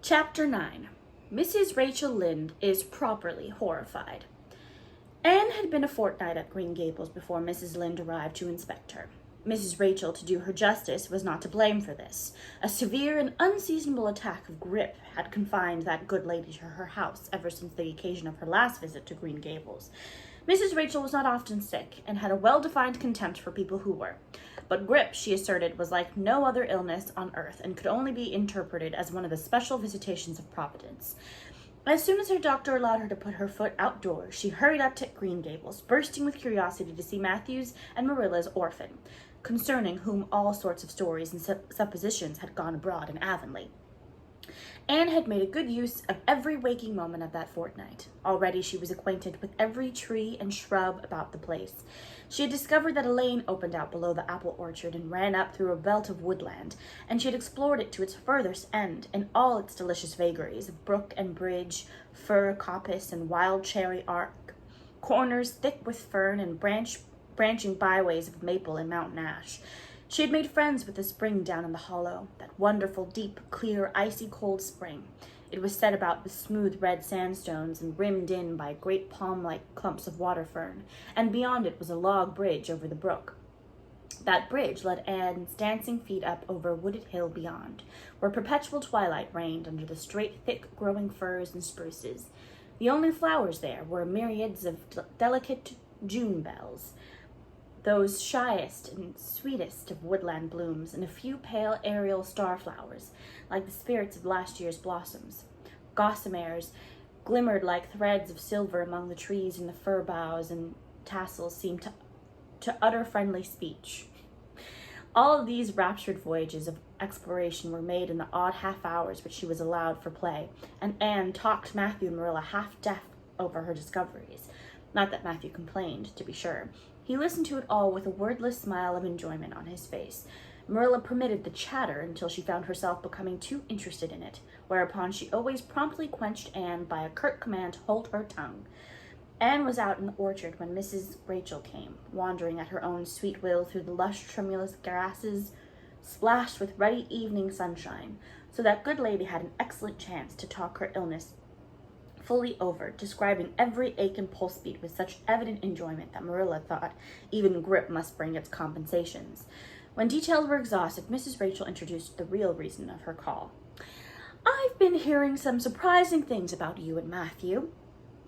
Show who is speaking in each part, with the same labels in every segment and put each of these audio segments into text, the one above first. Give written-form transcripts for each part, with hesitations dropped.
Speaker 1: Chapter 9. Mrs. Rachel Lynde is properly horrified. Anne had been a fortnight at Green Gables before Mrs. Lynde arrived to inspect her. Mrs. Rachel, to do her justice, was not to blame for this. A severe and unseasonable attack of grippe had confined that good lady to her house ever since the occasion of her last visit to Green Gables. Mrs. Rachel was not often sick, and had a well-defined contempt for people who were. But grippe, she asserted, was like no other illness on earth, and could only be interpreted as one of the special visitations of Providence. As soon as her doctor allowed her to put her foot outdoors, she hurried up to Green Gables, bursting with curiosity to see Matthew's and Marilla's orphan, concerning whom all sorts of stories and suppositions had gone abroad in Avonlea. Anne had made a good use of every waking moment of that fortnight. Already she was acquainted with every tree and shrub about the place. She had discovered that a lane opened out below the apple orchard and ran up through a belt of woodland, and she had explored it to its furthest end in all its delicious vagaries of brook and bridge, fir coppice and wild cherry arc, corners thick with fern and branching byways of maple and mountain ash. She had made friends with the spring down in the hollow, that wonderful, deep, clear, icy cold spring. It was set about with smooth red sandstones and rimmed in by great palm-like clumps of water fern, and beyond it was a log bridge over the brook. That bridge led Anne's dancing feet up over a wooded hill beyond, where perpetual twilight reigned under the straight, thick-growing firs and spruces. The only flowers there were myriads of delicate June bells, those shyest and sweetest of woodland blooms, and a few pale aerial starflowers, like the spirits of last year's blossoms. Gossamers glimmered like threads of silver among the trees, and the fir boughs and tassels seemed to utter friendly speech. All of these raptured voyages of exploration were made in the odd half-hours which she was allowed for play, and Anne talked Matthew and Marilla half-deaf over her discoveries. Not that Matthew complained, to be sure. He listened to it all with a wordless smile of enjoyment on his face. Marilla permitted the chatter until she found herself becoming too interested in it, whereupon she always promptly quenched Anne by a curt command to hold her tongue. Anne was out in the orchard when Mrs. Rachel came, wandering at her own sweet will through the lush, tremulous grasses, splashed with ruddy evening sunshine, so that good lady had an excellent chance to talk her illness fully over, describing every ache and pulse beat with such evident enjoyment that Marilla thought even grippe must bring its compensations. When details were exhausted, Mrs. Rachel introduced the real reason of her call. "I've been hearing some surprising things about you and Matthew."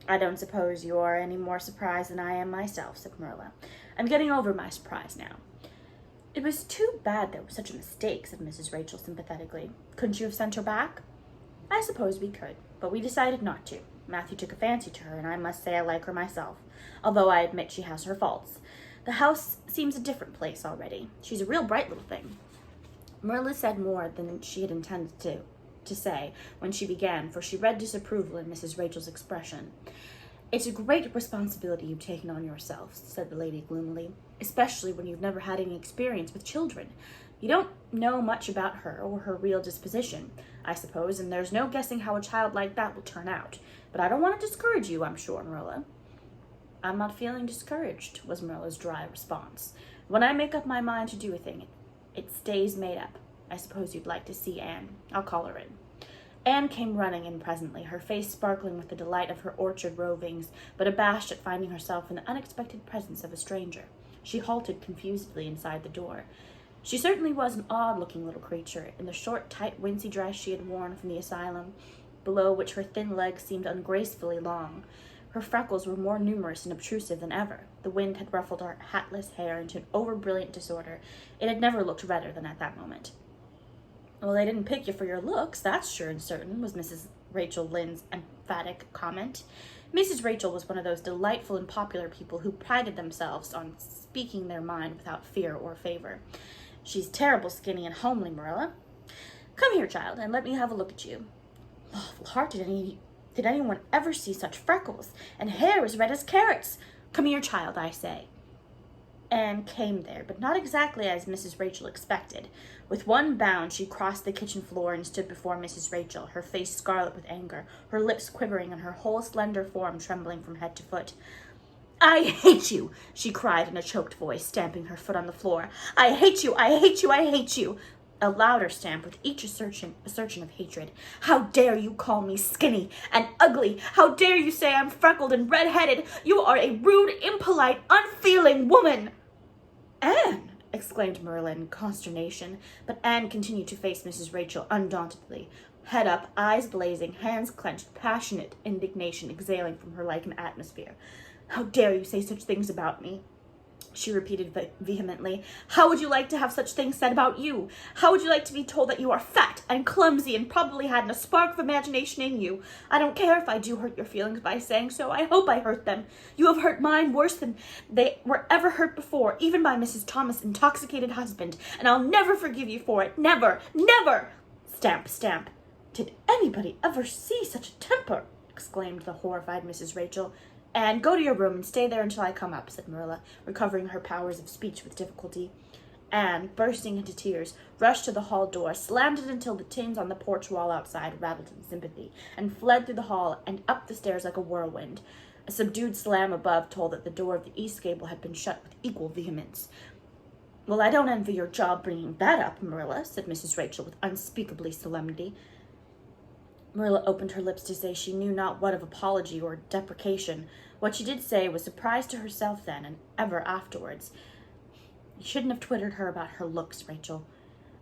Speaker 1: "I don't suppose you are any more surprised than I am myself," said Marilla. "I'm getting over my surprise now." "It was too bad there was such a mistake," said Mrs. Rachel sympathetically. "Couldn't you have sent her back?" "I suppose we could, but we decided not to. Matthew took a fancy to her, and I must say I like her myself, although I admit she has her faults. The house seems a different place already. She's a real bright little thing." Marilla said more than she had intended to say when she began, for she read disapproval in Mrs. Rachel's expression. "It's a great responsibility you've taken on yourself," said the lady gloomily, "especially when you've never had any experience with children. You don't know much about her or her real disposition, I suppose, and there's no guessing how a child like that will turn out. But I don't want to discourage you, I'm sure, Marilla." "I'm not feeling discouraged," was Marilla's dry response. "When I make up my mind to do a thing, it stays made up. I suppose you'd like to see Anne. I'll call her in." Anne came running in presently, her face sparkling with the delight of her orchard rovings, but abashed at finding herself in the unexpected presence of a stranger. She halted confusedly inside the door. She certainly was an odd-looking little creature, in the short, tight, wincey dress she had worn from the asylum, below which her thin legs seemed ungracefully long. Her freckles were more numerous and obtrusive than ever. The wind had ruffled her hatless hair into an over-brilliant disorder. It had never looked redder than at that moment. "Well, they didn't pick you for your looks, that's sure and certain," was Mrs. Rachel Lynde's emphatic comment. Mrs. Rachel was one of those delightful and popular people who prided themselves on speaking their mind without fear or favor. "She's terrible skinny and homely, Marilla. Come here, child, and let me have a look at you. Lawful heart, did anyone ever see such freckles, and hair as red as carrots? Come here, child, I say." Anne came there, but not exactly as Mrs. Rachel expected. With one bound, she crossed the kitchen floor and stood before Mrs. Rachel, her face scarlet with anger, her lips quivering, and her whole slender form trembling from head to foot. "I hate you," she cried in a choked voice, stamping her foot on the floor. "I hate you, I hate you, I hate you." A louder stamp with each assertion of hatred. How dare you call me skinny and ugly? How dare you say I'm freckled and red-headed? You are a rude, impolite, unfeeling woman. Anne! Exclaimed Marilla in consternation, but Anne continued to face Mrs. Rachel undauntedly, head up, eyes blazing, hands clenched, passionate indignation exhaling from her like an atmosphere. How dare you say such things about me? She repeated vehemently. How would you like to have such things said about you? How would you like to be told that you are fat and clumsy and probably hadn't a spark of imagination in you? I don't care if I do hurt your feelings by saying so. I hope I hurt them. You have hurt mine worse than they were ever hurt before, even by Mrs. Thomas' intoxicated husband, and I'll never forgive you for it. Never, never! Stamp, stamp. Did anybody ever see such a temper? Exclaimed the horrified Mrs. Rachel. Anne, go to your room and stay there until I come up, said Marilla, recovering her powers of speech with difficulty. Anne, bursting into tears, rushed to the hall door, slammed it until the tins on the porch wall outside rattled in sympathy, and fled through the hall and up the stairs like a whirlwind. A subdued slam above told that the door of the east gable had been shut with equal vehemence. Well, I don't envy your job bringing that up, Marilla, said Mrs. Rachel with unspeakably solemnity. Marilla opened her lips to say she knew not what of apology or deprecation. What she did say was surprise to herself then and ever afterwards. You shouldn't have twittered her about her looks, Rachel.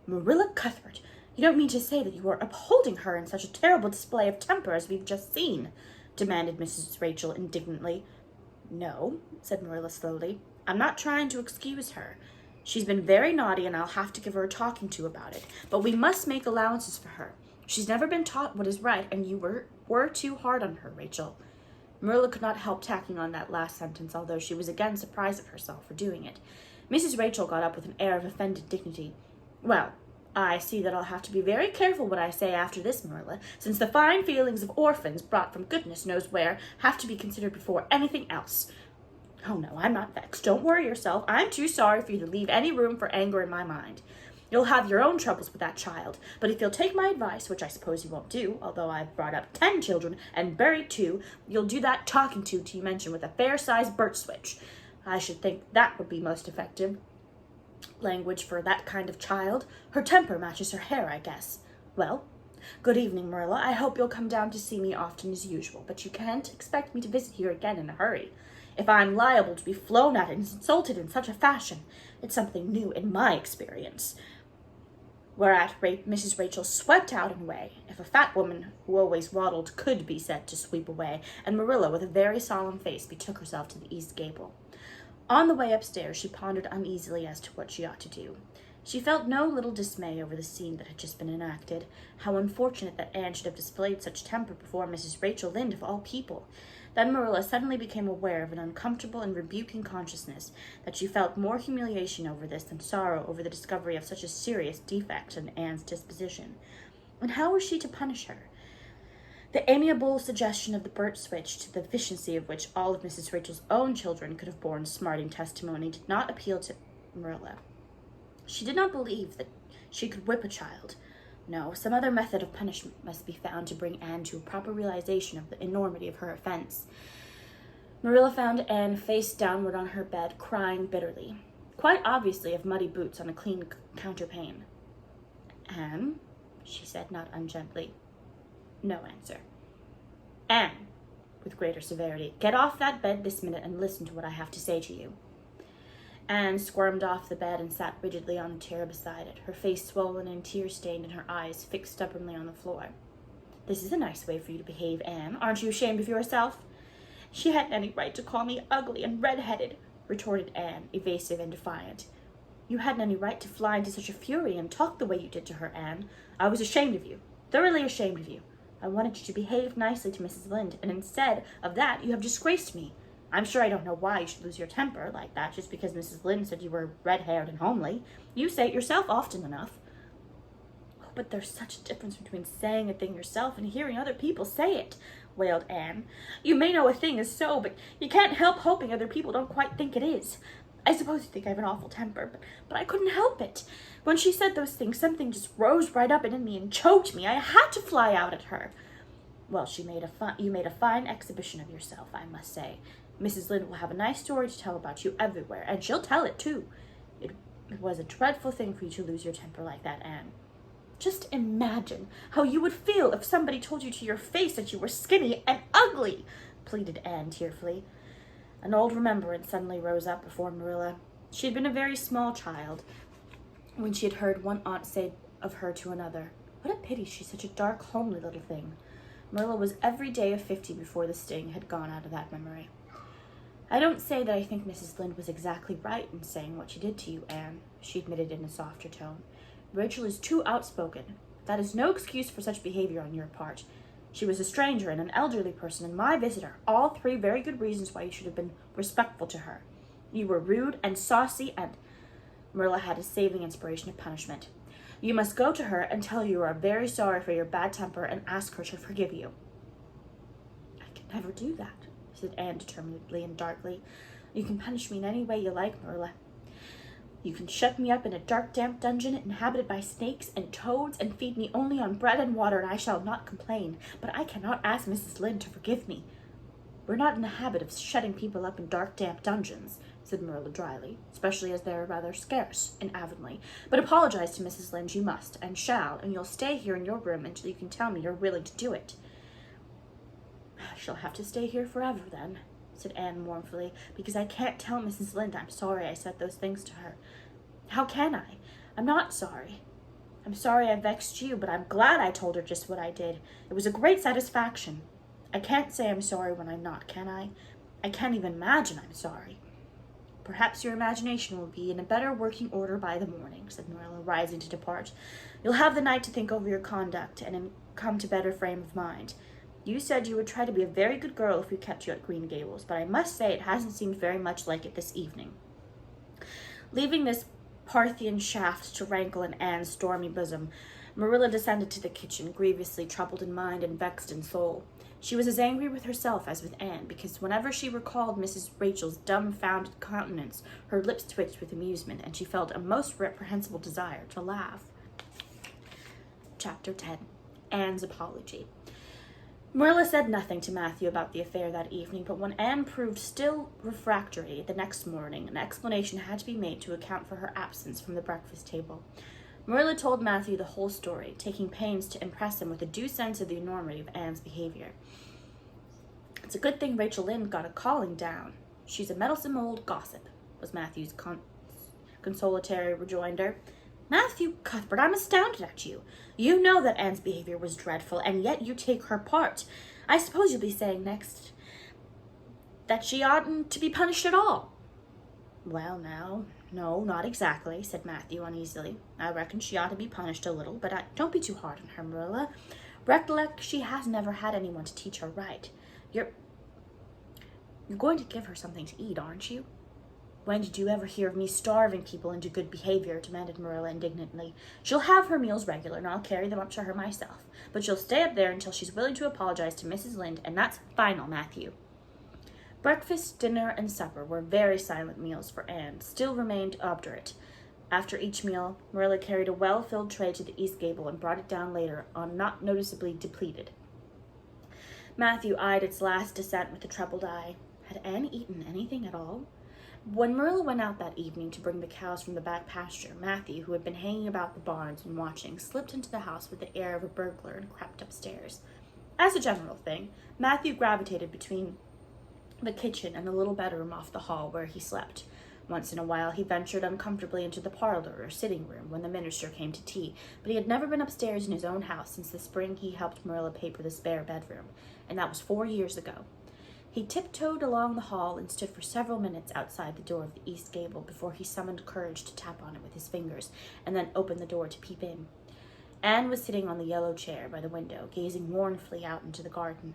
Speaker 1: Marilla Cuthbert, you don't mean to say that you are upholding her in such a terrible display of temper as we've just seen, demanded Mrs. Rachel indignantly. No, said Marilla slowly. I'm not trying to excuse her. She's been very naughty and I'll have to give her a talking to about it, but we must make allowances for her. She's never been taught what is right, and you were too hard on her, Rachel. Marilla could not help tacking on that last sentence, although she was again surprised at herself for doing it. Mrs. Rachel got up with an air of offended dignity. Well, I see that I'll have to be very careful what I say after this, Marilla, since the fine feelings of orphans brought from goodness knows where have to be considered before anything else. Oh, no, I'm not vexed. Don't worry yourself. I'm too sorry for you to leave any room for anger in my mind. You'll have your own troubles with that child, but if you'll take my advice, which I suppose you won't do, although I've brought up 10 children and buried 2, you'll do that talking to you mentioned with a fair-sized birch switch. I should think that would be most effective language for that kind of child. Her temper matches her hair, I guess. Well, good evening, Marilla. I hope you'll come down to see me often as usual, but you can't expect me to visit here again in a hurry. If I'm liable to be flown at and insulted in such a fashion, it's something new in my experience. Whereat Mrs. Rachel swept out and away, if a fat woman who always waddled could be said to sweep away, and Marilla, with a very solemn face, betook herself to the east gable. On the way upstairs, she pondered uneasily as to what she ought to do. She felt no little dismay over the scene that had just been enacted. How unfortunate that Anne should have displayed such temper before Mrs. Rachel Lynde, of all people. Then Marilla suddenly became aware of an uncomfortable and rebuking consciousness that she felt more humiliation over this than sorrow over the discovery of such a serious defect in Anne's disposition. And how was she to punish her? The amiable suggestion of the birch switch, to the efficiency of which all of Mrs. Rachel's own children could have borne smarting testimony, did not appeal to Marilla. She did not believe that she could whip a child. No, some other method of punishment must be found to bring Anne to a proper realization of the enormity of her offense. Marilla found Anne face downward on her bed, crying bitterly, quite obviously of muddy boots on a clean counterpane. Anne, she said, not ungently. No answer. Anne, with greater severity, get off that bed this minute and listen to what I have to say to you. Anne squirmed off the bed and sat rigidly on the chair beside it, her face swollen and tear-stained and her eyes fixed stubbornly on the floor. This is a nice way for you to behave, Anne. Aren't you ashamed of yourself? She hadn't any right to call me ugly and red-headed, retorted Anne, evasive and defiant. You hadn't any right to fly into such a fury and talk the way you did to her, Anne. I was ashamed of you, thoroughly ashamed of you. I wanted you to behave nicely to Mrs. Lynde, and instead of that, you have disgraced me. I'm sure I don't know why you should lose your temper like that just because Mrs. Lynde said you were red-haired and homely. You say it yourself often enough. Oh, but there's such a difference between saying a thing yourself and hearing other people say it, wailed Anne. You may know a thing is so, but you can't help hoping other people don't quite think it is. I suppose you think I have an awful temper, but I couldn't help it. When she said those things, something just rose right up in me and choked me. I had to fly out at her. Well, you made a fine exhibition of yourself, I must say. Mrs. Lynde will have a nice story to tell about you everywhere, and she'll tell it, too. It It was a dreadful thing for you to lose your temper like that, Anne. Just imagine how you would feel if somebody told you to your face that you were skinny and ugly, pleaded Anne tearfully. An old remembrance suddenly rose up before Marilla. She had been a very small child when she had heard one aunt say of her to another, "What a pity she's such a dark, homely little thing." Marilla was every day of 50 before the sting had gone out of that memory. "I don't say that I think Mrs. Lynde was exactly right in saying what she did to you, Anne," she admitted in a softer tone. "Rachel is too outspoken. That is no excuse for such behavior on your part. She was a stranger and an elderly person and my visitor, all three very good reasons why you should have been respectful to her. You were rude and saucy and—" Marilla had a saving inspiration of punishment. "You must go to her and tell her you are very sorry for your bad temper and ask her to forgive you." "I can never do that," said Anne determinedly and darkly. "You can punish me in any way you like, Marilla. You can shut me up in a dark, damp dungeon inhabited by snakes and toads and feed me only on bread and water, and I shall not complain. But I cannot ask Mrs. Lynde to forgive me. We're not in the habit of shutting people up in dark, damp dungeons," said Marilla dryly, "especially as they're rather scarce in Avonlea. But apologize to Mrs. Lynde you must and shall, and you'll stay here in your room until you can tell me you're willing to do it." "I shall have to stay here forever, then," said Anne mournfully, "because I can't tell Mrs. Lynde I'm sorry I said those things to her. How can I? I'm not sorry. I'm sorry I vexed you, but I'm glad I told her just what I did. It was a great satisfaction. I can't say I'm sorry when I'm not, can I? I can't even imagine I'm sorry." "Perhaps your imagination will be in a better working order by the morning," said Marilla, rising to depart. "You'll have the night to think over your conduct and come to better frame of mind. You said you would try to be a very good girl if we kept you at Green Gables, but I must say it hasn't seemed very much like it this evening." Leaving this Parthian shaft to rankle in Anne's stormy bosom, Marilla descended to the kitchen, grievously troubled in mind and vexed in soul. She was as angry with herself as with Anne, because whenever she recalled Mrs. Rachel's dumbfounded countenance, her lips twitched with amusement, and she felt a most reprehensible desire to laugh. Chapter 10. Anne's Apology. Marilla said nothing to Matthew about the affair that evening, but when Anne proved still refractory the next morning, an explanation had to be made to account for her absence from the breakfast table. Marilla told Matthew the whole story, taking pains to impress him with a due sense of the enormity of Anne's behavior. "It's a good thing Rachel Lynde got a calling down. She's a meddlesome old gossip," was Matthew's consolatory rejoinder. "Matthew Cuthbert, I'm astounded at you. You know that Anne's behavior was dreadful, and yet you take her part. I suppose you'll be saying next that she oughtn't to be punished at all." "Well, now, no, not exactly," said Matthew uneasily. "I reckon she ought to be punished a little, but don't be too hard on her, Marilla. Recollect she has never had anyone to teach her right. You're going to give her something to eat, aren't you?" "When did you ever hear of me starving people into good behavior?" demanded Marilla indignantly. "She'll have her meals regular, and I'll carry them up to her myself. But she'll stay up there until she's willing to apologize to Mrs. Lynde, and that's final, Matthew." Breakfast, dinner, and supper were very silent meals, for Anne still remained obdurate. After each meal, Marilla carried a well-filled tray to the east gable and brought it down later on, not noticeably depleted. Matthew eyed its last descent with a troubled eye. Had Anne eaten anything at all? When Marilla went out that evening to bring the cows from the back pasture, Matthew, who had been hanging about the barns and watching, slipped into the house with the air of a burglar and crept upstairs. As a general thing, Matthew gravitated between the kitchen and the little bedroom off the hall where he slept. Once in a while he ventured uncomfortably into the parlor or sitting room when the minister came to tea, but he had never been upstairs in his own house since the spring he helped Marilla paper the spare bedroom, and that was 4 years ago. He tiptoed along the hall and stood for several minutes outside the door of the east gable before he summoned courage to tap on it with his fingers and then opened the door to peep in. Anne was sitting on the yellow chair by the window, gazing mournfully out into the garden.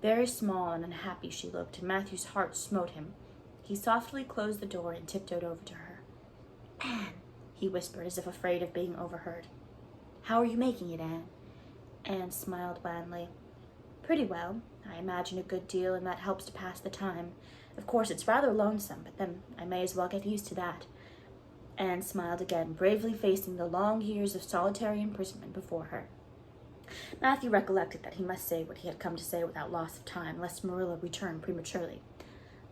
Speaker 1: Very small and unhappy she looked, and Matthew's heart smote him. He softly closed the door and tiptoed over to her. "Anne," he whispered, as if afraid of being overheard. "How are you making it, Anne?" Anne smiled blandly. "Pretty well. I imagine a good deal, and that helps to pass the time. Of course, it's rather lonesome, but then I may as well get used to that." Anne smiled again, bravely facing the long years of solitary imprisonment before her. Matthew recollected that he must say what he had come to say without loss of time, lest Marilla return prematurely.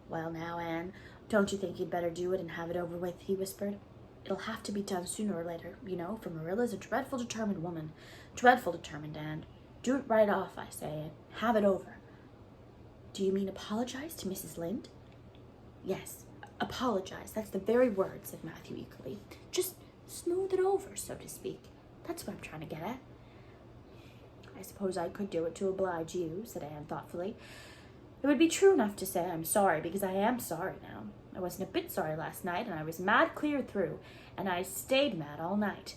Speaker 1: "Well now, Anne, don't you think you'd better do it and have it over with?" he whispered. It'll have to be done sooner or later, for Marilla's a dreadful determined woman. Dreadful determined, Anne. Do it right off, I say, and have it over. Do you mean apologize to Mrs. Lynde? Yes, apologize. That's the very word, said Matthew eagerly. Just smooth it over, so to speak. That's what I'm trying to get at. I suppose I could do it to oblige you, said Anne thoughtfully. It would be true enough to say I'm sorry, because I am sorry now. I wasn't a bit sorry last night, and I was mad clear through, and I stayed mad all night.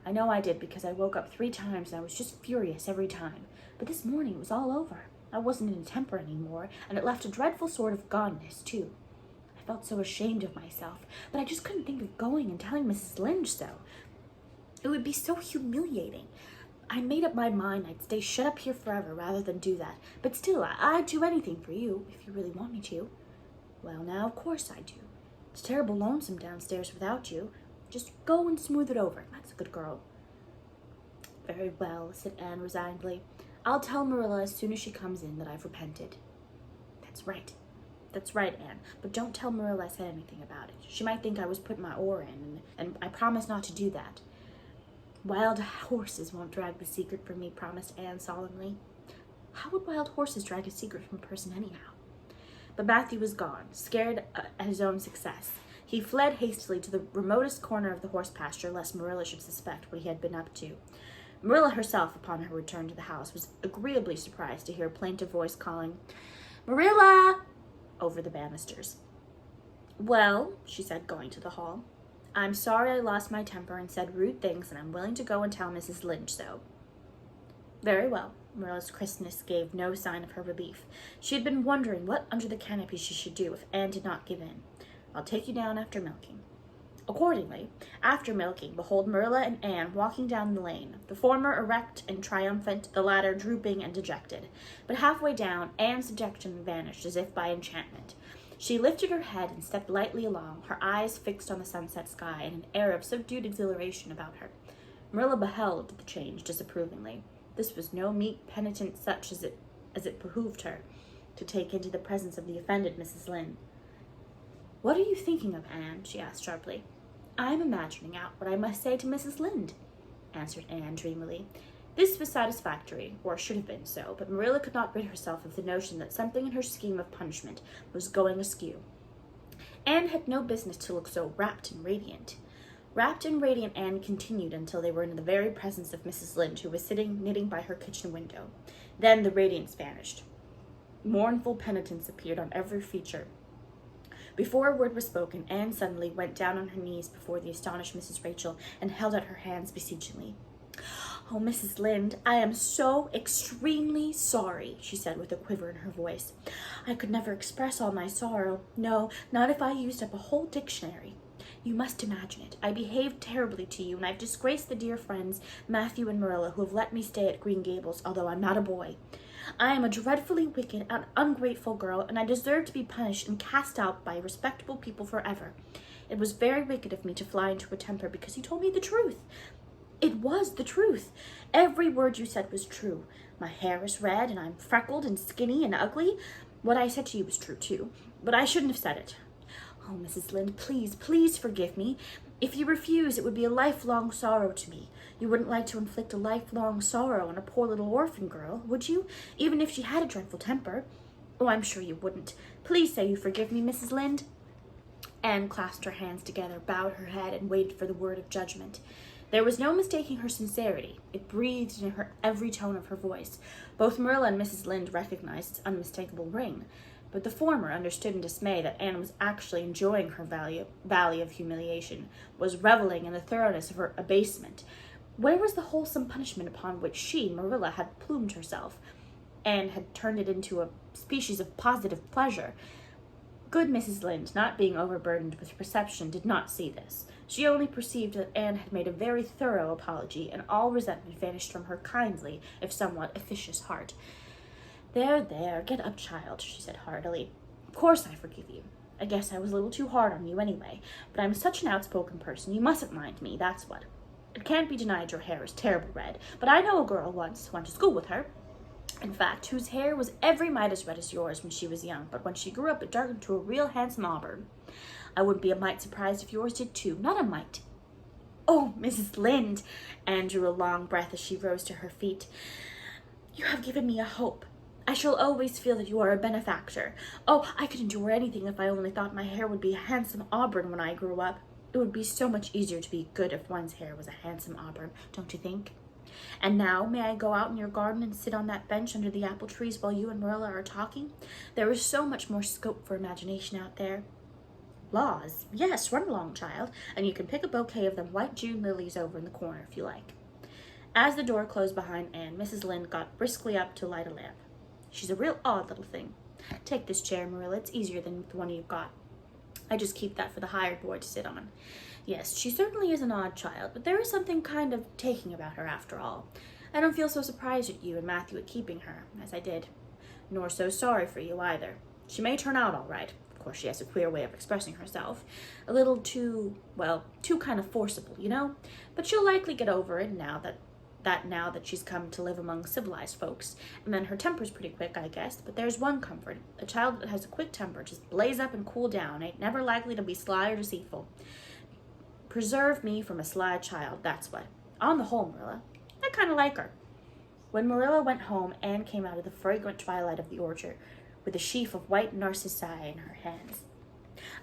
Speaker 1: I know I did, because I woke up 3 times, and I was just furious every time. But this morning it was all over. I wasn't in a temper any more, and it left a dreadful sort of goneness, too. I felt so ashamed of myself, but I just couldn't think of going and telling Mrs. Lynde so. It would be so humiliating. I made up my mind I'd stay shut up here forever rather than do that. But still, I'd do anything for you, if you really want me to. Well, now, of course I do. It's terrible lonesome downstairs without you. Just go and smooth it over. That's a good girl. Very well, said Anne resignedly. I'll tell Marilla as soon as she comes in that I've repented. That's right. That's right, Anne. But don't tell Marilla I said anything about it. She might think I was putting my oar in, and I promise not to do that. Wild horses won't drag the secret from me, promised Anne solemnly. How would wild horses drag a secret from a person anyhow? But Matthew was gone, scared at his own success. He fled hastily to the remotest corner of the horse pasture, lest Marilla should suspect what he had been up to. Marilla herself, upon her return to the house, was agreeably surprised to hear a plaintive voice calling, "Marilla!" over the banisters. "Well," she said, going to the hall, "I'm sorry I lost my temper and said rude things, and I'm willing to go and tell Mrs. Lynde so." Very well. Marilla's crispness gave no sign of her relief. She had been wondering what under the canopy she should do if Anne did not give in. "I'll take you down after milking." Accordingly, after milking, behold Marilla and Anne walking down the lane, the former erect and triumphant, the latter drooping and dejected. But halfway down, Anne's dejection vanished as if by enchantment. She lifted her head and stepped lightly along, her eyes fixed on the sunset sky and an air of subdued exhilaration about her. Marilla beheld the change disapprovingly. This was no meek penitent such as it behooved her to take into the presence of the offended Mrs. Lynde. "What are you thinking of, Anne?" she asked sharply. "I am imagining out what I must say to Mrs. Lynde," answered Anne dreamily. This was satisfactory, or should have been so, but Marilla could not rid herself of the notion that something in her scheme of punishment was going askew. Anne had no business to look so rapt and radiant. Rapt and radiant Anne continued until they were in the very presence of Mrs. Lynde, who was sitting knitting by her kitchen window. Then the radiance vanished. Mournful penitence appeared on every feature. Before a word was spoken, Anne suddenly went down on her knees before the astonished Mrs. Rachel and held out her hands beseechingly. "Oh, Mrs. Lynde, I am so extremely sorry," she said with a quiver in her voice. "I could never express all my sorrow. No, not if I used up a whole dictionary. You must imagine it. I behaved terribly to you, and I've disgraced the dear friends, Matthew and Marilla, who have let me stay at Green Gables, although I'm not a boy. I am a dreadfully wicked and ungrateful girl, and I deserve to be punished and cast out by respectable people forever. It was very wicked of me to fly into a temper because you told me the truth. It was the truth. Every word you said was true. My hair is red, and I'm freckled and skinny and ugly. What I said to you was true, too, but I shouldn't have said it. Oh, Mrs. Lynde, please, please forgive me. If you refuse, it would be a lifelong sorrow to me. You wouldn't like to inflict a lifelong sorrow on a poor little orphan girl, would you? Even if she had a dreadful temper. Oh, I'm sure you wouldn't. Please say you forgive me, Mrs. Lynde." Anne clasped her hands together, bowed her head, and waited for the word of judgment. There was no mistaking her sincerity. It breathed in her every tone of her voice. Both Marilla and Mrs. Lynde recognized its unmistakable ring. But the former understood in dismay that Anne was actually enjoying her valley of humiliation, was reveling in the thoroughness of her abasement. Where was the wholesome punishment upon which she, Marilla, had plumed herself? Anne had turned it into a species of positive pleasure. Good Mrs. Lynde, not being overburdened with perception, did not see this. She only perceived that Anne had made a very thorough apology, and all resentment vanished from her kindly, if somewhat officious heart. "There, there, get up, child," she said heartily. "Of course I forgive you. I guess I was a little too hard on you anyway, but I'm such an outspoken person, you mustn't mind me, that's what. It can't be denied your hair is terrible red, but I know a girl once, went to school with her. In fact, whose hair was every mite as red as yours when she was young, but when she grew up it darkened to a real handsome auburn. I wouldn't be a mite surprised if yours did too, not a mite." "Oh, Mrs. Lynde," Anne drew a long breath as she rose to her feet. "You have given me a hope. I shall always feel that you are a benefactor. Oh, I could endure anything if I only thought my hair would be a handsome auburn when I grew up. It would be so much easier to be good if one's hair was a handsome auburn, don't you think? And now, may I go out in your garden and sit on that bench under the apple trees while you and Marilla are talking? There is so much more scope for imagination out there." "Laws, yes, run along, child, and you can pick a bouquet of them white June lilies over in the corner if you like." As the door closed behind Anne, Mrs. Lynde got briskly up to light a lamp. "She's a real odd little thing. Take this chair, Marilla. It's easier than the one you've got. I just keep that for the hired boy to sit on. Yes, she certainly is an odd child, but there is something kind of taking about her after all. I don't feel so surprised at you and Matthew at keeping her, as I did. Nor so sorry for you either. She may turn out all right. Of course, she has a queer way of expressing herself. A little too kind of forcible, you know? But she'll likely get over it now that she's come to live among civilized folks. And then her temper's pretty quick, I guess. But there's one comfort. A child that has a quick temper just blaze up and cool down. Ain't never likely to be sly or deceitful. Preserve me from a sly child, that's what. On the whole, Marilla, I kind of like her." When Marilla went home, Anne came out of the fragrant twilight of the orchard with a sheaf of white narcissi in her hands.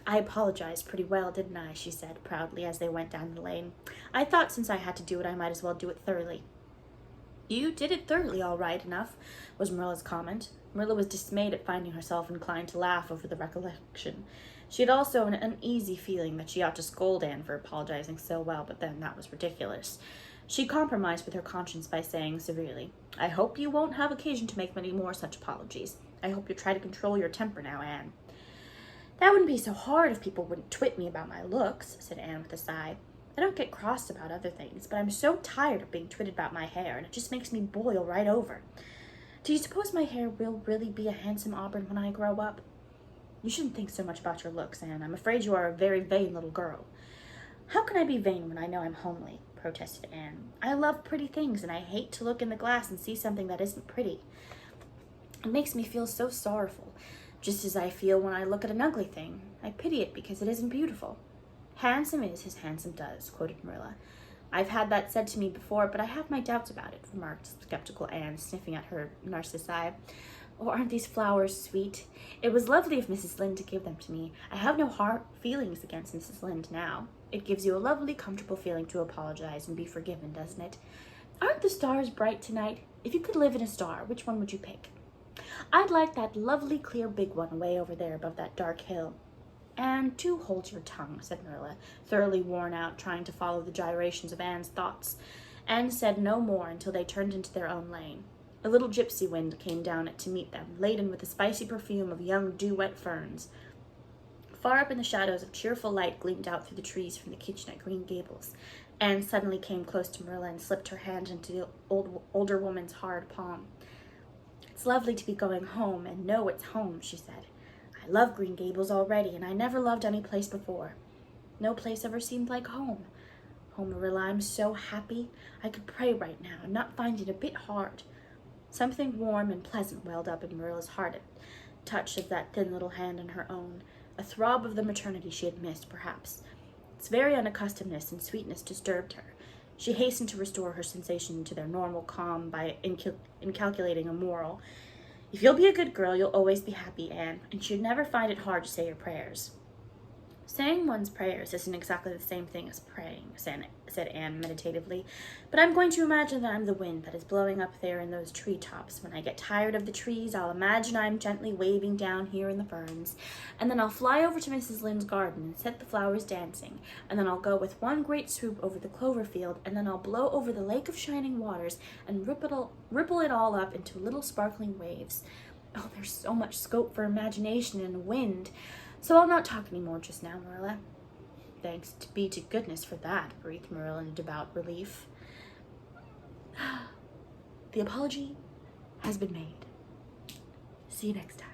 Speaker 1: "I apologized pretty well, didn't I?" she said proudly as they went down the lane. "I thought since I had to do it, I might as well do it thoroughly." "You did it thoroughly, all right enough," was Marilla's comment. Marilla was dismayed at finding herself inclined to laugh over the recollection. She had also an uneasy feeling that she ought to scold Anne for apologizing so well, but then that was ridiculous. She compromised with her conscience by saying severely, "I hope you won't have occasion to make many more such apologies. I hope you'll try to control your temper now, Anne." "That wouldn't be so hard if people wouldn't twit me about my looks," said Anne with a sigh. "I don't get cross about other things, but I'm so tired of being twitted about my hair, and it just makes me boil right over. Do you suppose my hair will really be a handsome auburn when I grow up?" "You shouldn't think so much about your looks, Anne. I'm afraid you are a very vain little girl." "How can I be vain when I know I'm homely?" protested Anne. "I love pretty things, and I hate to look in the glass and see something that isn't pretty. It makes me feel so sorrowful, just as I feel when I look at an ugly thing. I pity it because it isn't beautiful." "Handsome is as handsome does," quoted Marilla. "I've had that said to me before, but I have my doubts about it," remarked skeptical Anne, sniffing at her narcissi. "Oh, aren't these flowers sweet? It was lovely of Mrs. Lynde to give them to me. I have no hard feelings against Mrs. Lynde now. It gives you a lovely, comfortable feeling to apologize and be forgiven, doesn't it? Aren't the stars bright tonight? If you could live in a star, which one would you pick?" "I'd like that lovely, clear, big one way over there above that dark hill." "And do hold your tongue," said Marilla, thoroughly worn out trying to follow the gyrations of Anne's thoughts. Anne said no more until they turned into their own lane. A little gypsy wind came down it to meet them, laden with the spicy perfume of young dew-wet ferns. Far up in the shadows, a cheerful light gleamed out through the trees from the kitchen at Green Gables. Anne suddenly came close to Marilla and slipped her hand into the older woman's hard palm. "It's lovely to be going home and know it's home," she said. "I love Green Gables already, and I never loved any place before. No place ever seemed like home. Oh, Marilla, I'm so happy. I could pray right now and not find it a bit hard." Something warm and pleasant welled up in Marilla's heart at touch of that thin little hand in her own, a throb of the maternity she had missed, perhaps. Its very unaccustomedness and sweetness disturbed her. She hastened to restore her sensation to their normal calm by incalculating a moral. "If you'll be a good girl, you'll always be happy, Anne, and you'd never find it hard to say your prayers." "Saying one's prayers isn't exactly the same thing as praying," said Anne meditatively, "but I'm going to imagine that I'm the wind that is blowing up there in those treetops. When I get tired of the trees, I'll imagine I'm gently waving down here in the ferns, and then I'll fly over to Mrs. Lynde's garden and set the flowers dancing, and then I'll go with one great swoop over the clover field, and then I'll blow over the lake of shining waters and ripple it all up into little sparkling waves. Oh, there's so much scope for imagination in a wind. So I'll not talk any more just now, Marilla." "Thanks be to goodness for that," breathed Marilla in devout relief. "The apology has been made. See you next time."